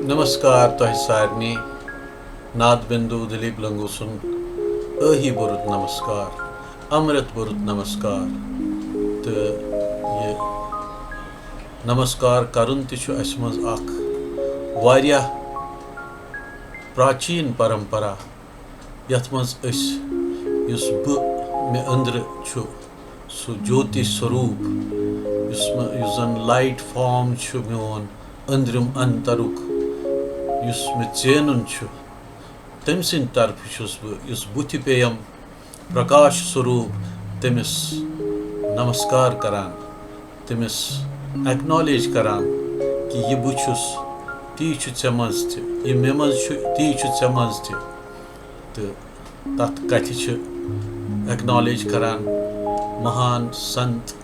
Namaskar tohi sarni Naadbindu Dalip Langoo sun ahi burut namaskar amrit burut namaskar te ye namaskar karun te chu asmaz ak variya prachin parampara yatmaz is yus bu me andr chu su jyoti swaroop yus light form chu meon andrum antaruk yus me cenun chu temsin tarf chus bu yus buthi peyam prakash swaroop temis namaskar karan temis acknowledge karan ki ye bu chus ti chu chamaz te ye memaz chu ti chu chamaz te te tat kathi chu acknowledge karan mahan sant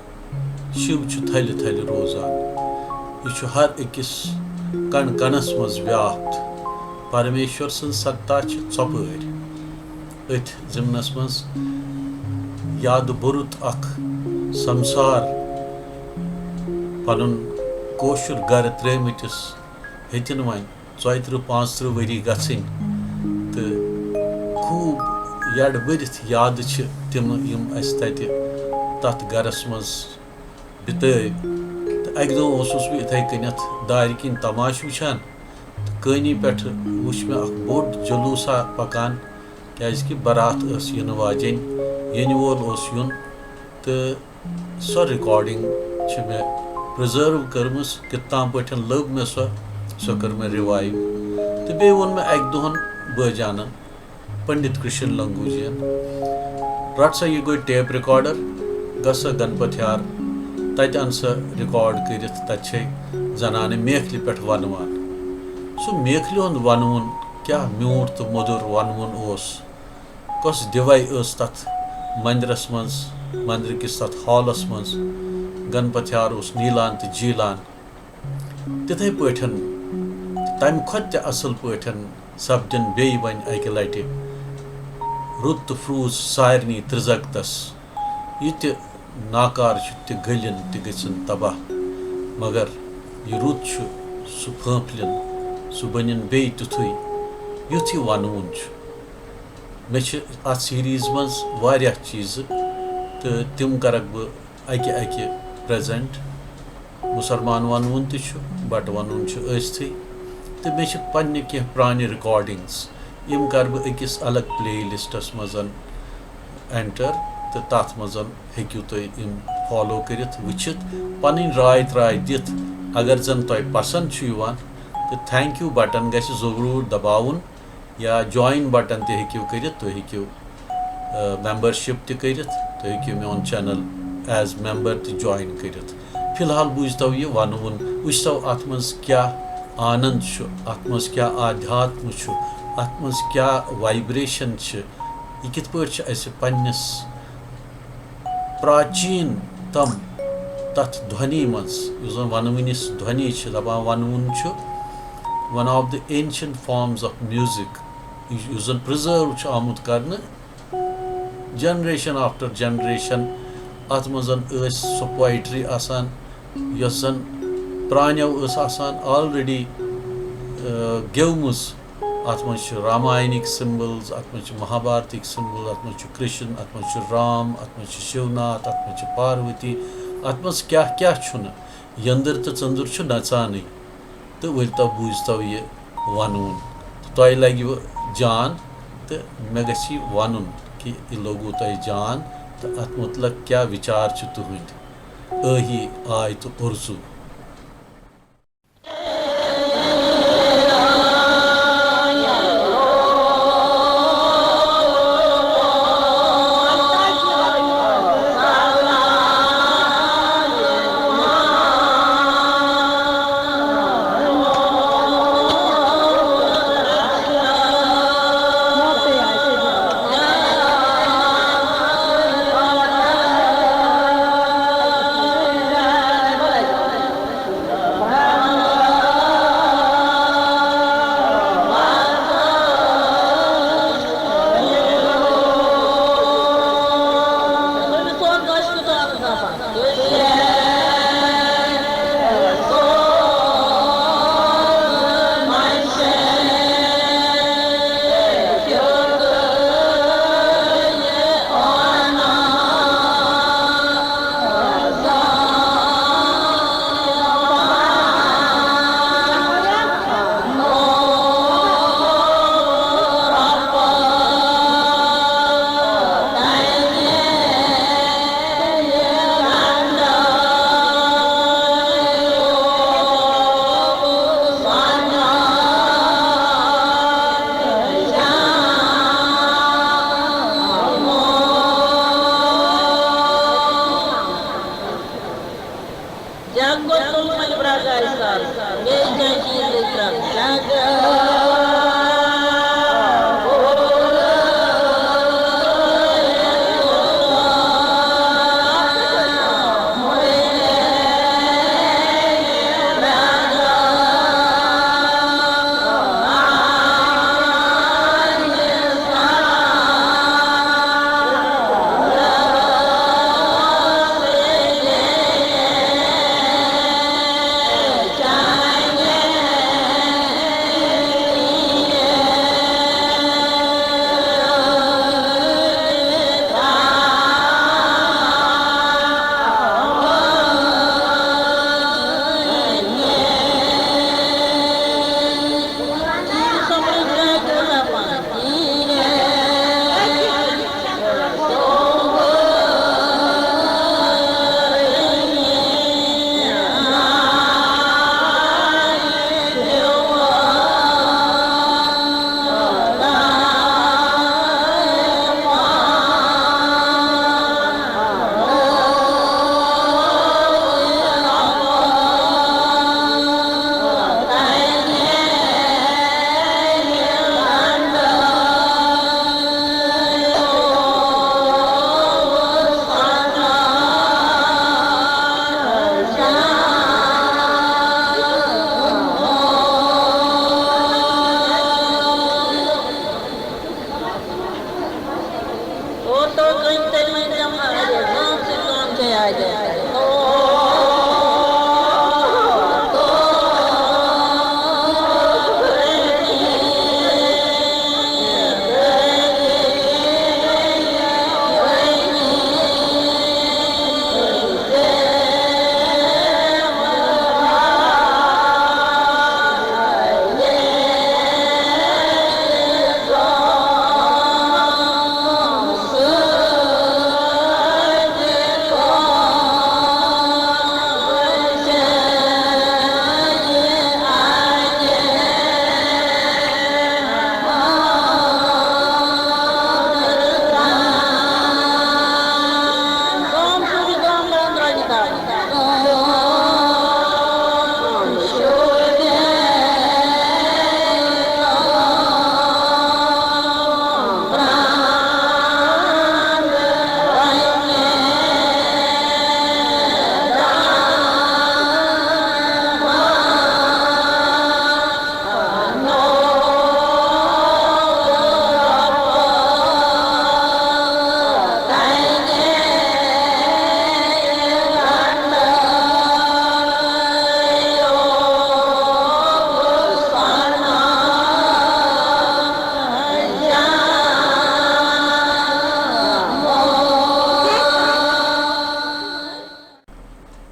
shiv chu thali thali rozan ye chu har ekis kan kanas maz vyapt Parameshwar sun satta chu chopur it zimnas maz yad burut ak samsar panun koshur gar tremitis hetin vain 40-50 vari gatsin te khoob yad birith yad ch tim yim as tati tat garas maz bitay Akdo osus bi ithay kanat darikin tamash wichan kani peth wuch me ak bod julusa pakan kyaz ki barat as yin wajen yen wol os yun te so recording ch me preserve karmus kitam pathan log me so kar me revive te be won me ek dohon bajana Pandit Krishna Langoo ji ratsa ye go tape recorder gasa ganpatyar tat ansa record kirit tache zanane mekhli peth vanwan so mekhli on vanun kya myut to modur vanun os kos devai os tat mandras mans mandir kis tat hallas mans ganpathyar os nilan te jilan tithai pathan time khatte asal pathan sabdin bey ban aikelate rut fruz sairni trizaktas yite नाकार ते गलिन ते गसन तबाह मगर ये रुत सु फांफलिन सु बनिन बे तुथुई युथि वनून मे आ series मज वारिया चीज तो तिम करक ब अके अके प्रेजेंट मुसलमान वनून ते बट वनून अस्थि तो मे पन्ने के प्राने रिकॉर्डिंग्स यम कर ब अकिस अलग प्ले लिस्टस मजन एंटर तो तथ मज हेकू तुम फॉलो करित वुचित पन राय त्राय दित अगर जन तुम पसंद तो थैंक यू बटन गि जरूर दबाउन या जॉइन बटन ते हेकू करित तुम हेकू मेंबरशिप ते करित तुम हेकू मेन चैनल एज मेंबर ते जॉइन करित फिलहाल बूझतो ये वनवन वुचतो अत मज क्या आनंद अत मज क्या आध्यात्म अत मज क्या वाइब्रेशन यह कित पे पन्नस प्राचीन तम तथ ध्वनि मज वनवनिस ध्वनि दपान वनवन one of the ancient forms of music preserve आमुत कर जनरेशन आफ्टर जनरेशन अत मज सो पोइट्री आसान यस जन प्रान्यो ऑलरेडी गेवमुज अत मज रामायणिक सिम्बल्स अत मज महाभारतिक सिम्बल अत मज कृष्ण अत मज राम अत मज शिवनाथ अत मज पार्वती अत मज क्या क्या यंदर तो चंदुर नचान तो वल तो बूझतो ये वनून तुह लगे जान तो मे गि वन कि यह लोगू तुह जान तो अत मुतलक क्या विचार तुहद अही आय तो उर्जू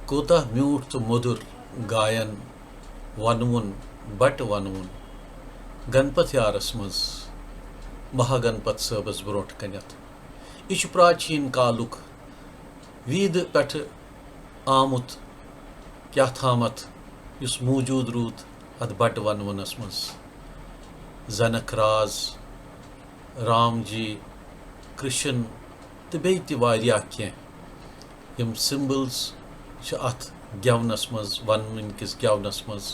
कोता म्यूठ तो मधुर गायन वनवुन बट वनवुन गणपत यारस मज महागणपत सबस ब्रोट कनत यह प्राचीन कालुक वीद पठ आमुत क्या थामत युस मौजूद रूद अत बट वनवुनस मज जनक राज राम जी कृष्ण तो बे यम सिम्बल्स अत गेवनस मज वनवन किस गेवनस मज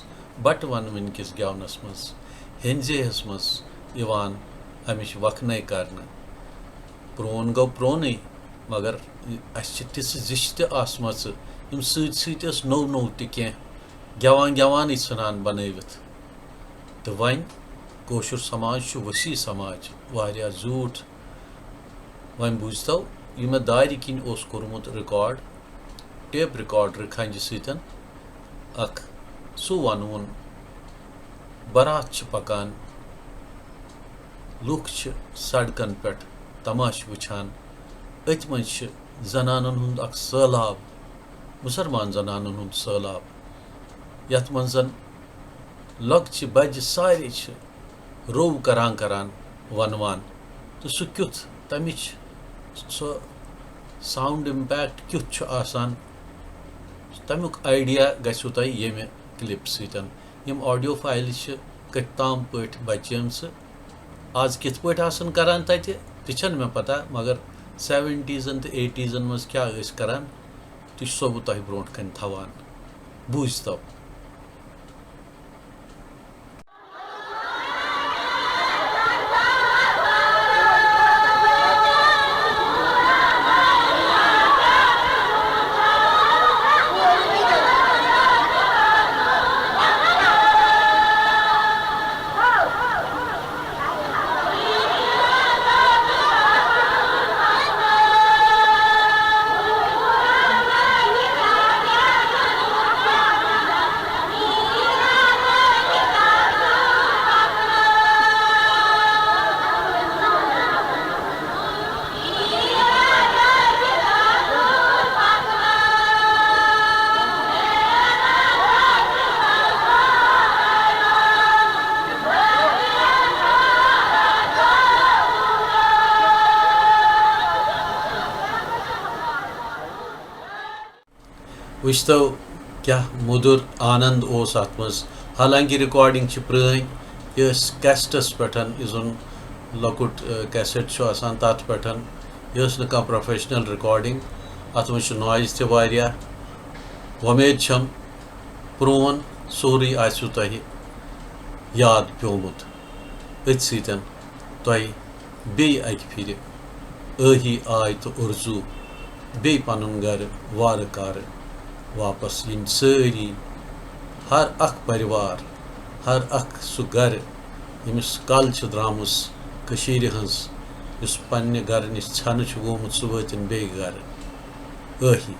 बट वनवन किस गेवनस मज हेंजेहस मज इवान अमिश वखने करने प्रोन गो प्रोन मगर अस तिस जिश तमच यम सत नौ नौ तह गेवान गेवान सान बनवित तो वन कोशुर समाज वसी समाज वारिया झूठ वन बुझतो यह मे दारि किन ओस कोरमुत रिकॉर्ड टेप रिकॉर्डर खंज सतन अख सु वनवुन बारात पकान लुख सड़कन पे तमाश वुछान अत मज जनानन हुंद अख सैलाब मुसलमान जनानन हुंद सैलाब यथ मज लक्च बज सारे रोव करान करान वनवान तो सह क्युथ तमिच सो साउंड इम्पैक्ट क्युथ आसान तमुक आइडिया गो तुम ये क्लिप सतन यम ऑडियो फाइल कत ताम पे बचम आज कित पे आसन करान तत तन मे पता मगर 70s तो 80s मज क्या करान तो सो बह तुह ब्रोट कन थवान बूझतो वुचतो क्या मुदुर आनंद ओस अत मज। हालांकि रिकॉर्डिंग प्रान ये कैसेटस पे इजुन लकुट कैसेट आसान तथ पे यह कह प्रोफेशनल रिकॉर्डिंग अत मज नॉइज तह वमेद छम प्रोन सोरे आसु तह याद प्योमुत अथ सतन तह बे अक फिर अही आय तो उर्जू बे पनुन गर वार कार वापस इन सारी हर अख परिवार हर अख सु गर यमिस कल द्रामस कशीर हंस युस पन्ने गर निश छन गोमुत सह वातिन बे गर अही।